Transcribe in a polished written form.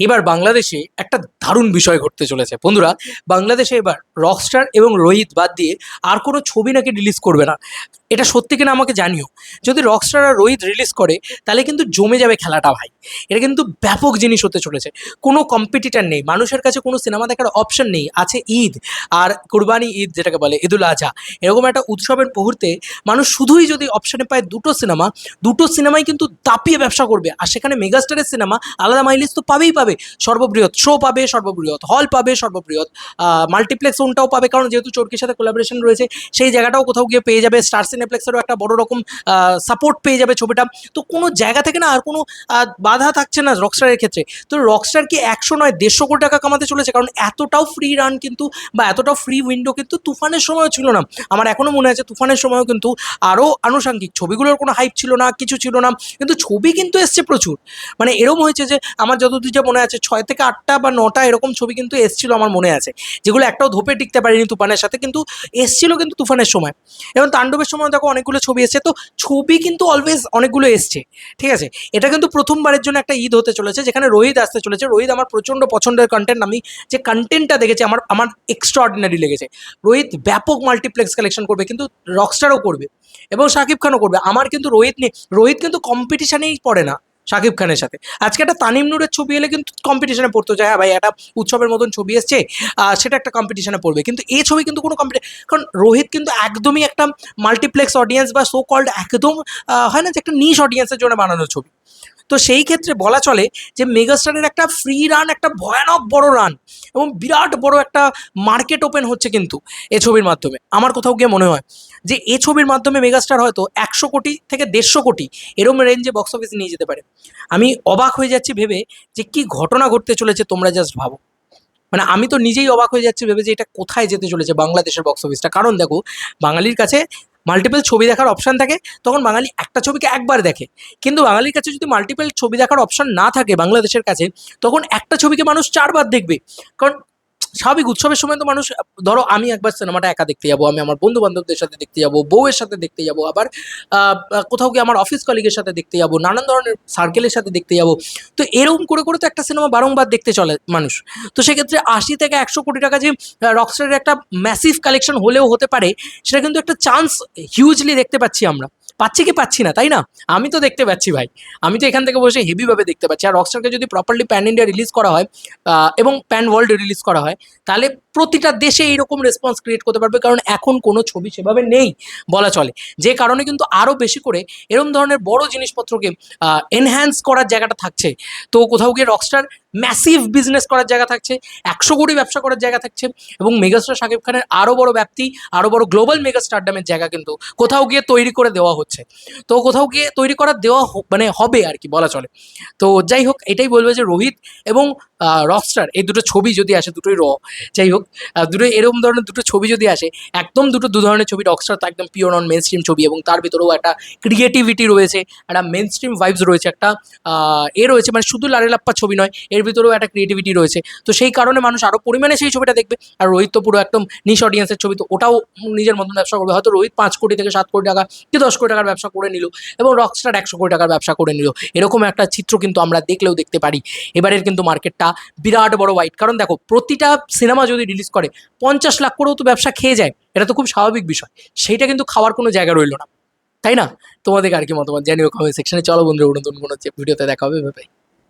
এবার বাংলাদেশে একটা দারুণ বিষয় ঘটতে চলেছে বন্ধুরা। বাংলাদেশে এবার রকস্টার এবং রোহিত বাদ দিয়ে আর কোনো ছবি নাকি রিলিজ করবে না। এটা সত্যি কিনা আমাকে জানিও। যদি রকস্টার আর রোহিত রিলিজ করে তাহলে কিন্তু জমে যাবে খেলাটা ভাই। এটা কিন্তু ব্যাপক জিনিস হতে চলেছে। কোনো কম্পিটিটার নেই, মানুষের কাছে কোনো সিনেমা দেখার অপশন নেই। আছে ঈদ আর কুরবানি ঈদ, যেটাকে বলে ঈদুল আজহা। এরকম একটা উৎসবের মুহূর্তে মানুষ শুধুই যদি অপশনে পায় দুটো সিনেমা, দুটো সিনেমাই কিন্তু দাপিয়ে ব্যবসা করবে। আর সেখানে মেগাস্টারের সিনেমা আলাদা মাইলেজ তো পাবেই পাবে, সর্ববৃহৎ শো পাবে, সর্ববৃহৎ হল পাবে, সর্ববৃহৎ মাল্টিপ্লেক্স ওনটাও পাবে, কারণ যেহেতু চরকির সাথে কোলাবোরেশন রয়েছে সেই জায়গাটাও কোথাও গিয়ে পেয়ে যাবে। স্টার সিনেপ্লেক্সেরও একটা বড় রকম সাপোর্ট পেয়ে যাবে ছবিটা। তো কোনো জায়গা থেকে না আর কোনো বাধা থাকছে না রকস্টারের ক্ষেত্রে। তো রকস্টার কি 100 নয় 150 কোটি টাকা কামাতে চলেছে, কারণ এতটাও ফ্রি রান কিন্তু বা এতটাও ফ্রি উইন্ডো কিন্তু তুফানের সময়ও ছিল না। আমার এখনো মনে আছে তুফানের সময়ও কিন্তু আরও আনুষঙ্গিক ছবিগুলোর কোনো হাইপ ছিল না, কিছু ছিল না, কিন্তু ছবি কিন্তু এসছে প্রচুর। মানে এরকম হয়েছে যে আমার যতদূর যা মনে আছে 6 থেকে 8টা বা 9টা এরকম ছবি কিন্তু এসছিল আমার মনে আছে, যেগুলো একটাও ধোপে টিকতে পারেনি তুফানের সাথে, কিন্তু এসছিল কিন্তু তুফানের সময়। এবং তাণ্ডবের সময় দেখো অনেকগুলো ছবি এসছে। তো ছবি কিন্তু অলওয়েজ অনেকগুলো এসছে, ঠিক আছে। এটা কিন্তু প্রথমবারের জন্য একটা ঈদ হতে চলেছে যেখানে রোহিত আসতে চলেছে। রোহিত আমার প্রচণ্ড পছন্দের কন্টেন্ট। আমি যে কন্টেন্টটা দেখেছি আমার আমার এক্সট্রা অর্ডিনারি লেগেছে। রোহিত ব্যাপক মাল্টিপ্লেক্স কালেকশন করবে, কিন্তু রকস্টারও করবে এবং শাকিব খানও করবে। আমার কিন্তু রোহিত নিয়ে, রোহিত কিন্তু কম্পিটিশনেই পড়ে না শাকিব খানের সাথে। আজকে একটা তানিম নূরের ছবি এলে কিন্তু কম্পিটিশনে পড়তো, যে হ্যাঁ ভাই একটা উৎসবের মতন ছবি এসছে, সেটা একটা কম্পিটিশনে পড়বে। কিন্তু এই ছবি কিন্তু কোনো কারণ রোহিত কিন্তু একদমই একটা মাল্টিপ্লেক্স অডিয়েন্স বা সো কল্ড একদম হয় না যে একটা নিশ অডিয়েন্সের জন্য বানানো ছবি। তো সেই ক্ষেত্রে বলা চলে যে মেগাস্টারের একটা ফ্রি রান, একটা ভয়ানক বড় রান এবং বিরাট বড় একটা মার্কেট ওপেন হচ্ছে কিন্তু এ ছবির মাধ্যমে। আমার কোথাও গিয়ে মনে হয় যে এ ছবির মাধ্যমে মেগাস্টার হয়তো 100 কোটি থেকে 150 কোটি এরম রেঞ্জে বক্স অফিসে নিয়ে যেতে পারে। আমি অবাক হয়ে যাচ্ছি ভেবে যে কি ঘটনা ঘটতে চলেছে, তোমরা জাস্ট ভাবো। মানে আমি তো নিজেই অবাক হয়ে যাচ্ছি ভেবে যে এটা কোথায় যেতে চলেছে বাংলাদেশের বক্স অফিসটা। কারণ দেখো, বাঙালির কাছে মাল্টিপল ছবি দেখার অপশন থাকে, তখন বাঙালি একটা ছবিকে একবার দেখে। কিন্তু বাঙালির কাছে যদি মাল্টিপল ছবি দেখার অপশন না থাকে বাংলাদেশের কাছে, তখন একটা ছবিকে মানুষ 4বার দেখবে। কারণ স্বাভাবিক উৎসবের সময় তো মানুষ, ধরো আমি একবার সিনেমাটা একা দেখতে যাবো, আমি আমার বন্ধু বান্ধবদের সাথে দেখতে যাবো, বউয়ের সাথে দেখতে যাবো, আবার কোথাও গিয়ে আমার অফিস কলিগের সাথে দেখতে যাবো, নানান ধরনের সার্কেলের সাথে দেখতে যাবো। তো এরকম করে করে তো একটা সিনেমা বারংবার দেখতে চলে মানুষ। তো সেক্ষেত্রে 80 থেকে 100 কোটি টাকা যে রকস্টারের একটা ম্যাসিভ কালেকশন হলেও হতে পারে, সেটা কিন্তু একটা চান্স হিউজলি দেখতে পাচ্ছি আমরা। পাচ্ছি কি পাচ্ছি না, তাই না? আমি তো দেখতে পাচ্ছি ভাই। আমি তো এখান থেকে বসে হেভিভাবে দেখতে পাচ্ছি। আর রকস্টারকে যদি প্রপারলি প্যান ইন্ডিয়া রিলিজ করা হয় এবং প্যান ওয়ার্ল্ড রিলিজ করা হয়, তাহলে প্রতিটা দেশে এইরকম রেসপন্স ক্রিয়েট করতে পারবে। কারণ এখন কোনো ছবি সেভাবে নেই বলা চলে, যে কারণে কিন্তু আরও বেশি করে এরকম ধরনের বড় জিনিসপত্রকে এনহ্যান্স করার জায়গাটা থাকছে। তো কোথাও গিয়ে রকস্টার ম্যাসিভ বিজনেস করার জায়গা থাকছে, 100 কোটি ব্যবসা করার জায়গা থাকছে, এবং মেগাস্টার শাকিব খানের আরও বড় ব্যাপ্তি, আরও বড় গ্লোবাল মেগা স্টারডামের জায়গা কিন্তু কোথাও গিয়ে তৈরি করে দেওয়া হচ্ছে। তো কোথাও গিয়ে তৈরি করা দেওয়া মানে হবে আর কি বলা চলে। তো যাই হোক, এটাই বলবে যে রোহিত এবং রকস্টার এই দুটো ছবি যদি আসে, দুটোই যাই হোক, দুটো এরকম ধরনের দুটো ছবি যদি আসে, একদম দু ধরনের ছবি। রকস্টার তো একদম পিওর নন মেন স্ট্রিম ছবি, এবং তার ভিতরেও একটা ক্রিয়েটিভিটি রয়েছে, একটা মেন স্ট্রিম ভাইবস রয়েছে, একটা রয়েছে, মানে শুধু লারেলাপ্পা ছবি নয়, এর ভিতরেও একটা ক্রিয়েটিভিটি রয়েছে। তো সেই কারণে মানুষ আরও পরিমাণে সেই ছবিটা দেখবে। আর রোহিত তো পুরো একদম নিশ অডিয়েন্সের ছবি, তো ওটাও নিজের মতন ব্যবসা করবে। হয়তো রোহিত 5 কোটি থেকে 7 কোটি টাকা কি 10 কোটি টাকার ব্যবসা করে নিল, এবং রকস্টার 100 কোটি টাকার ব্যবসা করে নিল। এরকম একটা চিত্র কিন্তু আমরা দেখলেও দেখতে পারি। এবারের কিন্তু মার্কেটটা বিরাট বড় ওয়াইড। কারণ দেখো, প্রতিটা সিনেমা যদি রিলিজ করে 50 লাখ করেও তো ব্যবসা খেয়ে যায়, এটা তো খুব স্বাভাবিক বিষয়। সেইটা কিন্তু খাওয়ার কোনো জায়গা রইল না, তাই না? তোমাদের আর কি মতামত জানিও কমেন্ট সেকশনে। চলো বন্ধুরা, নতুন কোনো ভিডিওতে দেখা হবে, ভাই।